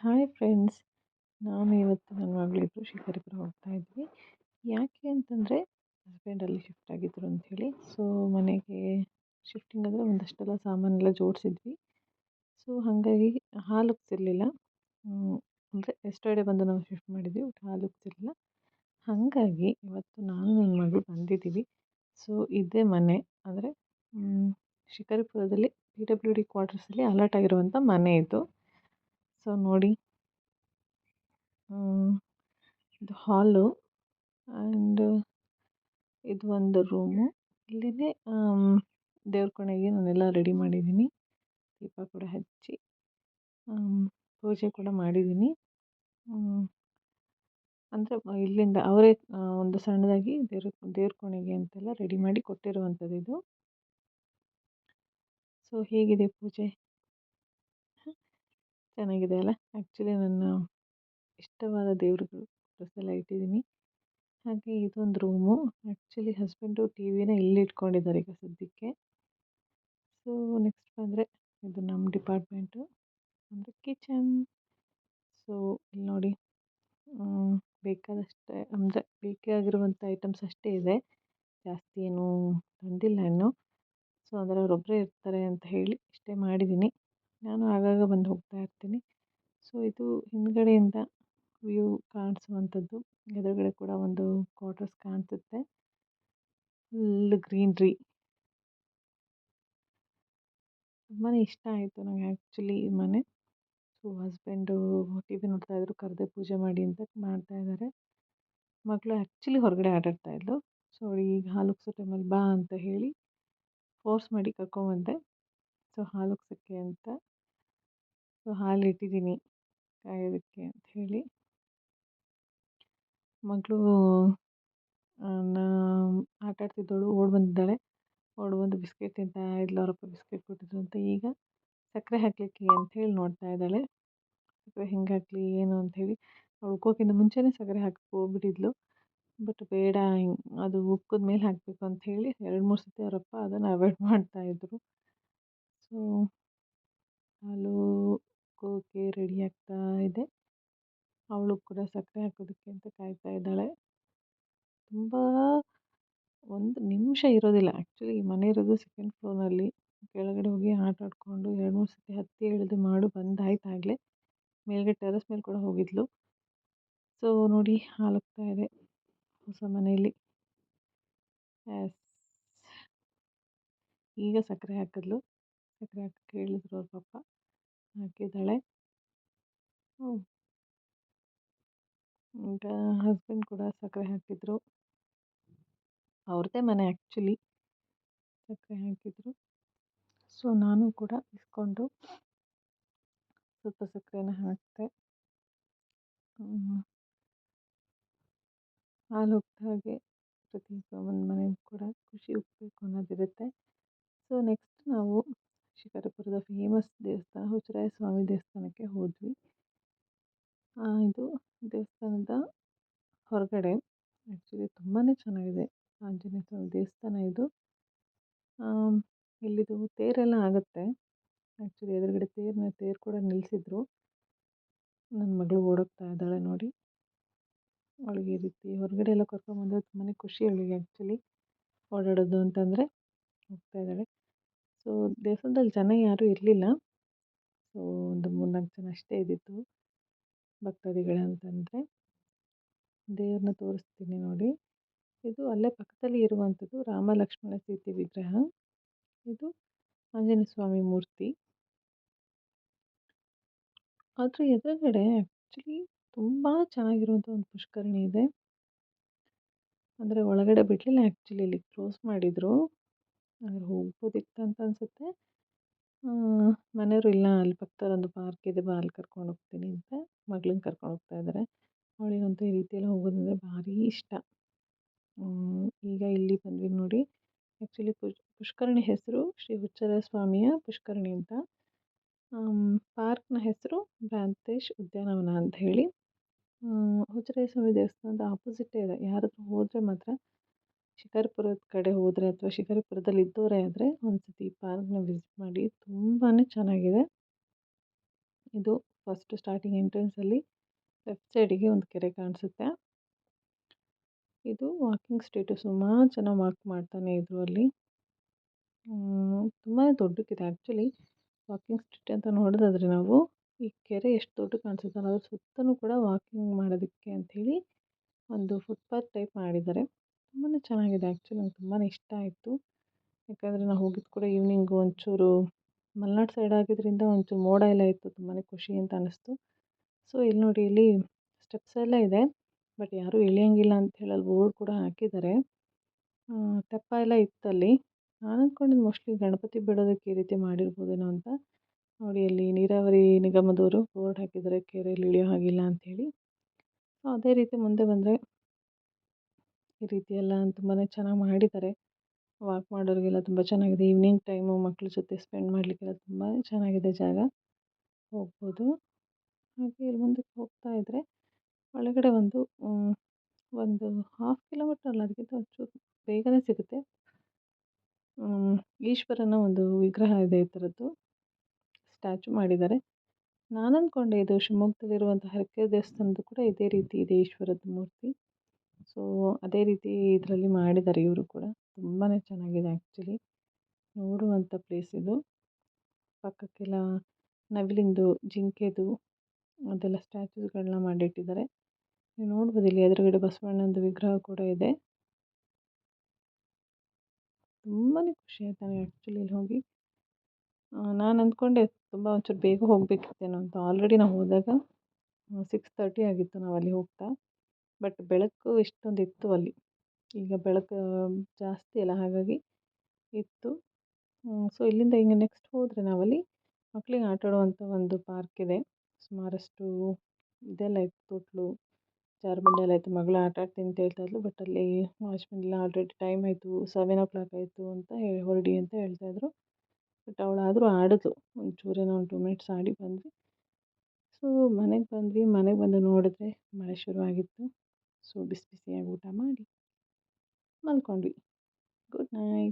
Hi friends, ನಾನು ಇವತ್ತು ನನ್ನ ಮಗಳಿಬ್ಬರು ಶಿಕಾರಿಪುರ ಹೋಗ್ತಾ ಇದ್ವಿ. ಯಾಕೆ ಅಂತಂದರೆ ಹಸ್ಬೆಂಡ್ ಅಲ್ಲಿ ಶಿಫ್ಟ್ ಆಗಿದ್ರು ಅಂಥೇಳಿ. ಸೊ ಮನೆಗೆ ಶಿಫ್ಟಿಂಗ್ ಅಂದರೆ ಒಂದಷ್ಟೆಲ್ಲ ಸಾಮಾನೆಲ್ಲ ಜೋಡಿಸಿದ್ವಿ. ಸೊ ಹಾಗಾಗಿ ಹಾಲು ಉಕ್ಸಿರ್ಲಿಲ್ಲ. ಅಂದರೆ ಎಸ್ಟರ್ಡೇ ಬಂದು ನಾವು ಶಿಫ್ಟ್ ಮಾಡಿದ್ವಿ, ಬಟ್ ಹಾಲು ಉಕ್ಸಿರ್ಲಿಲ್ಲ. ಹಾಗಾಗಿ ಇವತ್ತು ನಾನು ನನ್ನ ಮಗಳು ಬಂದಿದ್ದೀವಿ. ಸೊ ಇದೇ ಮನೆ, ಅಂದರೆ ಶಿಕಾರಿಪುರದಲ್ಲಿ PWD ಕ್ವಾರ್ಟರ್ಸಲ್ಲಿ ಅಲರ್ಟ್ ಆಗಿರುವಂಥ ಮನೆ ಇದು. ಸೊ ನೋಡಿ, ಇದು ಹಾಲು ಆ್ಯಂಡ್ ಇದು ಒಂದು ರೂಮು. ಇಲ್ಲೇ ದೇವ್ರ ಕೋಣೆಗೆ ನಾನೆಲ್ಲ ರೆಡಿ ಮಾಡಿದ್ದೀನಿ. ದೀಪ ಕೂಡ ಹಚ್ಚಿ ಪೂಜೆ ಕೂಡ ಮಾಡಿದ್ದೀನಿ. ಅಂದರೆ ಇಲ್ಲಿಂದ ಅವರೇ ಒಂದು ಸಣ್ಣದಾಗಿ ದೇವ್ರ ಕೋಣೆಗೆ ಅಂತೆಲ್ಲ ರೆಡಿ ಮಾಡಿ ಕೊಟ್ಟಿರುವಂಥದ್ದು ಇದು. ಸೊ ಹೇಗಿದೆ ಪೂಜೆ? ಚೆನ್ನಾಗಿದೆ ಅಲ್ಲ? ಆ್ಯಕ್ಚುಲಿ ನನ್ನ ಇಷ್ಟವಾದ ದೇವ್ರುಗಳು ಫೋಟೋಸೆಲ್ಲ ಇಟ್ಟಿದ್ದೀನಿ. ಹಾಗೆ ಇದೊಂದು ರೂಮು. ಆ್ಯಕ್ಚುಲಿ ಹಸ್ಬೆಂಡು ಟಿವಿನ ಇಲ್ಲಿ ಇಟ್ಕೊಂಡಿದ್ದಾರೆ ಈಗ ಸದ್ಯಕ್ಕೆ. ಸೊ ನೆಕ್ಸ್ಟ್ ಬಂದರೆ ಇದು ನಮ್ಮ ಡಿಪಾರ್ಟ್ಮೆಂಟು, ಅಂದರೆ ಕಿಚನ್. ಸೊ ಇಲ್ಲಿ ನೋಡಿ, ಬೇಕಾದಷ್ಟೇ ಅಂದರೆ ಬೇಕಾಗಿರುವಂಥ ಐಟಮ್ಸ್ ಅಷ್ಟೇ ಇದೆ, ಜಾಸ್ತಿ ಏನೂ ತಂದಿಲ್ಲ ಇನ್ನು. ಸೊ ಅಂದರೆ ಅವರೊಬ್ಬರೇ ಇರ್ತಾರೆ ಅಂತ ಹೇಳಿ ಇಷ್ಟೇ ಮಾಡಿದ್ದೀನಿ. ನಾನು ಆಗಾಗ ಬಂದು ಹೋಗ್ತಾ ಇರ್ತೀನಿ. ಸೊ ಇದು ಹಿಂದ್ಗಡೆಯಿಂದ ವ್ಯೂ ಕಾಣಿಸುವಂಥದ್ದು. ಎದುರುಗಡೆ ಕೂಡ ಒಂದು ಕ್ವಾರ್ಟರ್ಸ್ ಕಾಣಿಸುತ್ತೆ, ಫುಲ್ ಗ್ರೀನ್ರಿ. ತುಂಬಾ ಇಷ್ಟ ಆಯಿತು ನನಗೆ ಆ್ಯಕ್ಚುಲಿ ಈ ಮನೆ. ಸೊ ಹಸ್ಬೆಂಡು ಟಿವಿ ನೋಡ್ತಾ ಇದ್ರು, ಕರೆದೆ ಪೂಜೆ ಮಾಡಿ ಅಂತ ಮಾಡ್ತಾ ಇದ್ದಾರೆ. ಮಗಳು ಆ್ಯಕ್ಚುಲಿ ಹೊರಗಡೆ ಆಟಾಡ್ತಾ ಇದ್ಲು. ಸೊ ಅವಳಿಗೆ ಈಗ ಹಾಲು ಉಕ್ಸೋ ಟೈಮಲ್ಲಿ ಬಾ ಅಂತ ಹೇಳಿ ಫೋರ್ಸ್ ಮಾಡಿ ಕರ್ಕೊಂಬಂದೆ. ಸೊ ಹಾಲು ಉಕ್ಸೋಕ್ಕೆ ಅಂತ. ಸೊ ಹಾಲು ಇಟ್ಟಿದ್ದೀನಿ ಕಾಯೋದಕ್ಕೆ ಅಂತ ಹೇಳಿ. ಮಗಳು ಆಟಾಡ್ತಿದ್ದವಳು ಓಡಿ ಬಂದಿದ್ದಾಳೆ. ಓಡಿ ಬಂದು ಬಿಸ್ಕೆಟ್ ತಿಂತಾ ಇದ್ಲು, ಅವರಪ್ಪ ಬಿಸ್ಕೆಟ್ ಕೊಟ್ಟಿದ್ರು ಅಂತ. ಈಗ ಸಕ್ಕರೆ ಹಾಕಲಿಕ್ಕೆ ಅಂಥೇಳಿ ನೋಡ್ತಾ ಇದ್ದಾಳೆ, ಸಕ್ಕರೆ ಹೆಂಗೆ ಹಾಕಲಿ ಏನು ಅಂಥೇಳಿ. ಅವಳು ಉಕ್ಕೋಕ್ಕಿಂತ ಮುಂಚೆನೇ ಸಕ್ಕರೆ ಹಾಕಕ್ಕೆ ಹೋಗ್ಬಿಟ್ಟಿದ್ಲು. ಬಟ್ ಬೇಡ, ಅದು ಉಕ್ಕಿದ ಮೇಲೆ ಹಾಕಬೇಕು ಅಂಥೇಳಿ 2-3 ಸತಿ ಅವರಪ್ಪ ಅದನ್ನು ಅವಾಯ್ಡ್ ಮಾಡ್ತಾಯಿದ್ರು. ಸೊ ಹಾಲು ಉಕ್ಕೋಕ್ಕೆ ರೆಡಿ ಆಗ್ತಾ ಇದೆ. ಅವಳು ಕೂಡ ಸಕ್ಕರೆ ಹಾಕೋದಕ್ಕೆ ಅಂತ ಕಾಯ್ತಾ ಇದ್ದಾಳೆ. ತುಂಬ ಒಂದು ನಿಮಿಷ ಇರೋದಿಲ್ಲ. ಆ್ಯಕ್ಚುಲಿ ಈ ಮನೆ ಇರೋದು ಸೆಕೆಂಡ್ ಫ್ಲೋರ್ನಲ್ಲಿ. ಕೆಳಗಡೆ ಹೋಗಿ ಆಟ ಆಡಿಕೊಂಡು 2-3 ಸತಿ ಹತ್ತಿ ಇಳಿದು ಮಾಡು ಬಂದಾಯ್ತಾಗಲೇ. ಮೇಲ್ಗಡೆ ಟೆರೆಸ್ ಮೇಲೆ ಕೂಡ ಹೋಗಿದ್ಲು. ಸೊ ನೋಡಿ, ಹಾಲಾಗ್ತಾ ಇದೆ ಹೊಸ ಮನೆಯಲ್ಲಿ. ಎಸ್, ಈಗ ಸಕ್ಕರೆ ಹಾಕಿದ್ಲು. ಸಕ್ಕರೆ ಹಾಕಕ್ಕೆ ಹೇಳಿದ್ರು ಅವ್ರ ಪಪ್ಪ, ಹಾಕಿದ್ದಾಳೆ. ಈಗ ಹಸ್ಬೆಂಡ್ ಕೂಡ ಸಕ್ಕರೆ ಹಾಕಿದ್ರು. ಅವ್ರದ್ದೇ ಮನೆ ಆ್ಯಕ್ಚುಲಿ. ಸಕ್ಕರೆ ಹಾಕಿದ್ರು. ಸೊ ನಾನು ಕೂಡ ಇಸ್ಕೊಂಡು ಸ್ವಲ್ಪ ಸಕ್ಕರೆನ ಹಾಕಿದೆ. ಹಾಲು ಉಕ್ಕಿದ ಹಾಗೆ ಪ್ರತಿ ಒಂದು ಮನೆಗೂ ಕೂಡ ಖುಷಿ ಉಕ್ಕಬೇಕು ಅನ್ನೋದಿರುತ್ತೆ. ಸೊ ನೆಕ್ಸ್ಟ್ ನಾವು ಶಿಕಾರಿಪುರದ ಫೇಮಸ್ ದೇವಸ್ಥಾನ ಹುಚ್ಚರಾಯ ಸ್ವಾಮಿ ದೇವಸ್ಥಾನಕ್ಕೆ ಹೋದ್ವಿ. ಇದು ದೇವಸ್ಥಾನದ ಹೊರಗಡೆ. ಆ್ಯಕ್ಚುಲಿ ತುಂಬಾ ಚೆನ್ನಾಗಿದೆ ಆಂಜನೇಯ ಸ್ವಾಮಿ ದೇವಸ್ಥಾನ ಇದು. ಇಲ್ಲಿದು ತೇರೆಲ್ಲ ಆಗುತ್ತೆ. ಆ್ಯಕ್ಚುಲಿ ಎದುರುಗಡೆ ತೇರು ಕೂಡ ನಿಲ್ಲಿಸಿದ್ರು. ನನ್ನ ಮಗಳು ಓಡೋಗ್ತಾ ಇದ್ದಾಳೆ ನೋಡಿ. ಅವಳಿಗೆ ಈ ರೀತಿ ಹೊರಗಡೆ ಎಲ್ಲ ಕರ್ಕೊಂಬಂದರೆ ತುಂಬಾ ಖುಷಿ ಅವಳಿಗೆ. ಆ್ಯಕ್ಚುಲಿ ಓಡಾಡೋದು ಅಂತಂದರೆ ಹೋಗ್ತಾ ಇದ್ದಾಳೆ. ಸೊ ದೇವಸ್ಥಾನದಲ್ಲಿ ಜನ ಯಾರೂ ಇರಲಿಲ್ಲ. ಸೊ ಒಂದು 3-4 ಜನ ಅಷ್ಟೇ ಇದ್ದಿದ್ದು ಭಕ್ತಾದಿಗಳಂತಂದರೆ. ದೇವ್ರನ್ನ ತೋರಿಸ್ತೀನಿ ನೋಡಿ. ಇದು ಅಲ್ಲೇ ಪಕ್ಕದಲ್ಲಿ ಇರುವಂಥದ್ದು ರಾಮ ಲಕ್ಷ್ಮಣ ಸೀತೆ ವಿಗ್ರಹ. ಇದು ಆಂಜನೇಯ ಸ್ವಾಮಿ ಮೂರ್ತಿ. ಅದ್ರ ಎದುರುಗಡೆ ಆ್ಯಕ್ಚುಲಿ ತುಂಬ ಚೆನ್ನಾಗಿರುವಂಥ ಒಂದು ಪುಷ್ಕರಣಿ ಇದೆ. ಅಂದರೆ ಒಳಗಡೆ ಬಿಡಲಿಲ್ಲ, ಆ್ಯಕ್ಚುಲಿ ಇಲ್ಲಿ ಕ್ಲೋಸ್ ಮಾಡಿದರು. ಆದರೆ ಹೋಗ್ಬೋದಿತ್ತು ಅಂತ ಅನಿಸುತ್ತೆ. ಮನೆಯವರು ಇಲ್ಲ, ಅಲ್ಲಿ ಪಕ್ಕದಲ್ಲಿ ಒಂದು ಪಾರ್ಕ್ ಇದೆ, ಬಾ ಅಲ್ಲಿ ಕರ್ಕೊಂಡು ಹೋಗ್ತೀನಿ ಅಂತ ಮಗಳನ್ನ ಕರ್ಕೊಂಡು ಹೋಗ್ತಾ ಇದ್ದಾರೆ. ಅವಳಿಗಂತೂ ಈ ರೀತಿಯೆಲ್ಲ ಹೋಗೋದಂದರೆ ಭಾರಿ ಇಷ್ಟ. ಈಗ ಇಲ್ಲಿ ಬಂದ್ವಿ ನೋಡಿ. ಆ್ಯಕ್ಚುಲಿ ಪುಷ್ಕರಣಿ ಹೆಸರು ಶ್ರೀ ಹುಚ್ಚರಾಯ ಸ್ವಾಮಿಯ ಪುಷ್ಕರಣಿ ಅಂತ. ಪಾರ್ಕ್ನ ಹೆಸರು ಭ್ರಾಂತೇಶ್ ಉದ್ಯಾನವನ ಅಂತ ಹೇಳಿ. ಹುಚ್ಚರಾಯ ಸ್ವಾಮಿ ದೇವಸ್ಥಾನದ ಆಪೋಸಿಟೇ ಇದೆ. ಯಾರಾದರೂ ಹೋದರೆ ಮಾತ್ರ ಶಿಕಾರಿಪುರದ ಕಡೆ ಹೋದರೆ ಅಥವಾ ಶಿಕಾರಿಪುರದಲ್ಲಿ ಇದ್ದವರೇ ಆದರೆ ಒಂದು ಸತಿ ಪಾರ್ಕ್ನ ವಿಸಿಟ್ ಮಾಡಿ, ತುಂಬಾ ಚೆನ್ನಾಗಿದೆ. ಇದು ಫಸ್ಟ್ ಸ್ಟಾರ್ಟಿಂಗ್ ಎಂಟ್ರೆನ್ಸಲ್ಲಿ ಲೆಫ್ಟ್ ಸೈಡಿಗೆ ಒಂದು ಕೆರೆ ಕಾಣಿಸುತ್ತೆ. ಇದು ವಾಕಿಂಗ್ ಸ್ಟ್ರೀಟು, ಸುಮಾರು ಜನ ವಾಕ್ ಮಾಡ್ತಾನೆ ಇದ್ರು ಅಲ್ಲಿ. ತುಂಬಾ ದೊಡ್ಡಕ್ಕಿದೆ ಆ್ಯಕ್ಚುಲಿ. ವಾಕಿಂಗ್ ಸ್ಟ್ರೀಟ್ ಅಂತ ನೋಡೋದಾದ್ರೆ ನಾವು ಈ ಕೆರೆ ಎಷ್ಟು ದೊಡ್ಡ ಕಾಣಿಸುತ್ತಲ್ಲ ಅದ್ರ ಸುತ್ತಲೂ ಕೂಡ ವಾಕಿಂಗ್ ಮಾಡೋದಕ್ಕೆ ಅಂಥೇಳಿ ಒಂದು ಫುಟ್ಪಾತ್ ಟೈಪ್ ಮಾಡಿದ್ದಾರೆ. ತುಂಬಾ ಚೆನ್ನಾಗಿದೆ ಆ್ಯಕ್ಚುಲಿ, ನಂಗೆ ತುಂಬಾ ಇಷ್ಟ ಆಯಿತು. ಯಾಕಂದರೆ ನಾವು ಹೋಗಿದ್ದು ಕೂಡ ಈವ್ನಿಂಗು, ಒಂಚೂರು ಮಲೆನಾಡು ಸೈಡ್ ಆಗಿದ್ದರಿಂದ ಒಂಚೂರು ಮೋಡ ಎಲ್ಲ ಇತ್ತು, ತುಂಬಾ ಖುಷಿ ಅಂತ ಅನ್ನಿಸ್ತು. ಸೊ ಇಲ್ಲಿ ನೋಡಿ, ಇಲ್ಲಿ ಸ್ಟೆಪ್ಸ್ ಎಲ್ಲ ಇದೆ, ಬಟ್ ಯಾರೂ ಇಳಿಯಂಗಿಲ್ಲ ಅಂತ ಹೇಳಿ ಅಲ್ಲಿ ಬೋರ್ಡ್ ಕೂಡ ಹಾಕಿದ್ದಾರೆ. ತೆಪ್ಪ ಎಲ್ಲ ಇತ್ತಲ್ಲಿ. ನಾನು ಅಂದ್ಕೊಂಡಿದ್ದು ಮೋಸ್ಟ್ಲಿ ಗಣಪತಿ ಬಿಡೋದಕ್ಕೆ ಈ ರೀತಿ ಮಾಡಿರ್ಬೋದೇನೋ ಅಂತ. ನೋಡಿ ಅಲ್ಲಿ ನೀರಾವರಿ ನಿಗಮದವರು ಬೋರ್ಡ್ ಹಾಕಿದ್ದಾರೆ, ಕೆರೆಯಲ್ಲಿ ಇಳಿಯೋ ಹಾಗಿಲ್ಲ ಅಂಥೇಳಿ. ಸೊ ಅದೇ ರೀತಿ ಮುಂದೆ ಬಂದರೆ ಈ ರೀತಿ ಎಲ್ಲ ತುಂಬಾ ಚೆನ್ನಾಗಿ ಮಾಡಿದ್ದಾರೆ. ವಾಕ್ ಮಾಡೋರಿಗೆಲ್ಲ ತುಂಬ ಚೆನ್ನಾಗಿದೆ. ಈವ್ನಿಂಗ್ ಟೈಮು ಮಕ್ಳ ಜೊತೆ ಸ್ಪೆಂಡ್ ಮಾಡಲಿಕ್ಕೆಲ್ಲ ತುಂಬಾ ಚೆನ್ನಾಗಿದೆ ಜಾಗ, ಹೋಗ್ಬೋದು. ಹಾಗೆ ಇಲ್ಲಿ ಮುಂದಕ್ಕೆ ಹೋಗ್ತಾ ಇದ್ದರೆ ಒಳಗಡೆ ಒಂದು ಹಾಫ್ ಕಿಲೋಮೀಟ್ರ್ ಅಲ್ಲ, ಅದಕ್ಕಿಂತ ಒಂಚೂರು ಬೇಗನೆ ಸಿಗುತ್ತೆ. ಈಶ್ವರನ ಒಂದು ವಿಗ್ರಹ ಇದೆ, ಈ ಥರದ್ದು ಸ್ಟ್ಯಾಚು ಮಾಡಿದ್ದಾರೆ. ನಾನು ಅಂದ್ಕೊಂಡೆ ಇದು ಶಿವಮೊಗ್ಗದಲ್ಲಿರುವಂಥ ಹರಕೆ ದೇವಸ್ಥಾನದ್ದು ಕೂಡ ಇದೇ ರೀತಿ ಇದೆ ಈಶ್ವರದ್ದು ಮೂರ್ತಿ. ಸೊ ಅದೇ ರೀತಿ ಇದರಲ್ಲಿ ಮಾಡಿದ್ದಾರೆ ಇವರು ಕೂಡ. ತುಂಬಾ ಚೆನ್ನಾಗಿದೆ ಆ್ಯಕ್ಚುಲಿ, ನೋಡುವಂಥ ಪ್ಲೇಸ್ ಇದು. ಪಕ್ಕಕ್ಕೆಲ್ಲ ನವಿಲಿಂದು, ಜಿಂಕೆದು ಅದೆಲ್ಲ ಸ್ಟ್ಯಾಚುಗಳನ್ನ ಮಾಡಿಟ್ಟಿದ್ದಾರೆ. ನೀವು ನೋಡ್ಬೋದು ಇಲ್ಲಿ ಎದುರುಗಡೆ ಬಸವಣ್ಣನದು ವಿಗ್ರಹ ಕೂಡ ಇದೆ. ತುಂಬಾ ಖುಷಿ ಆಯ್ತು ನನಗೆ ಆ್ಯಕ್ಚುಲಿ ಇಲ್ಲಿ ಹೋಗಿ. ನಾನು ಅಂದ್ಕೊಂಡೆ ತುಂಬ ಒಂಚೂರು ಬೇಗ ಹೋಗಬೇಕಿತ್ತೇನೋ ಅಂತ. ಆಲ್ರೆಡಿ ನಾವು ಹೋದಾಗ 6:30 ಆಗಿತ್ತು ನಾವು ಅಲ್ಲಿ ಹೋಗ್ತಾ. ಬಟ್ ಬೆಳಕು ಇಷ್ಟೊಂದು ಇತ್ತು ಅಲ್ಲಿ. ಈಗ ಬೆಳಕು ಜಾಸ್ತಿ ಅಲ್ಲ, ಹಾಗಾಗಿ ಇತ್ತು. ಸೊ ಇಲ್ಲಿಂದ ಹಿಂಗೆ ನೆಕ್ಸ್ಟ್ ಹೋದರೆ ನಾವಲ್ಲಿ ಮಕ್ಕಳಿಗೆ ಆಟ ಆಡುವಂಥ ಒಂದು ಪಾರ್ಕ್ ಇದೆ. ಸುಮಾರಷ್ಟು ಇದೆಲ್ಲ ಇತ್ತು, ತೊಟ್ಲು, ಜಾರುಬಂಡಿ ಎಲ್ಲ ಇತ್ತು. ಮಗಳು ಆಟ ಆಡ್ತೀನಿ ಅಂತ ಹೇಳ್ತಾ ಇದ್ಲು, ಬಟ್ ಅಲ್ಲಿ ವಾಚ್ಮನ್ ಎಲ್ಲ ಆಲ್ರೆಡಿ ಟೈಮ್ ಆಯಿತು, 7 o'clock ಆಯಿತು ಅಂತ ಹೊರಡಿ ಅಂತ ಹೇಳ್ತಾಯಿದ್ರು. ಬಟ್ ಅವಳಾದರೂ ಆಡಿದ್ಲು, ಒಂಚೂರೇನೋ ಒಂದು 2 ಮಿನಿಟ್ಸ್ ಆಡಿ ಬಂದ್ವಿ. ಸೊ ಮನೆಗೆ ಬಂದ್ವಿ. ಮನೆಗೆ ಬಂದು ನೋಡಿದ್ರೆ ಮಳೆ ಶುರುವಾಗಿತ್ತು. ಸೊ ಬಿಸಿ ಬಿಸಿಯಾಗಿ ಊಟ ಮಾಡಿ ಮಲ್ಕೊಂಡ್ವಿ. Good night.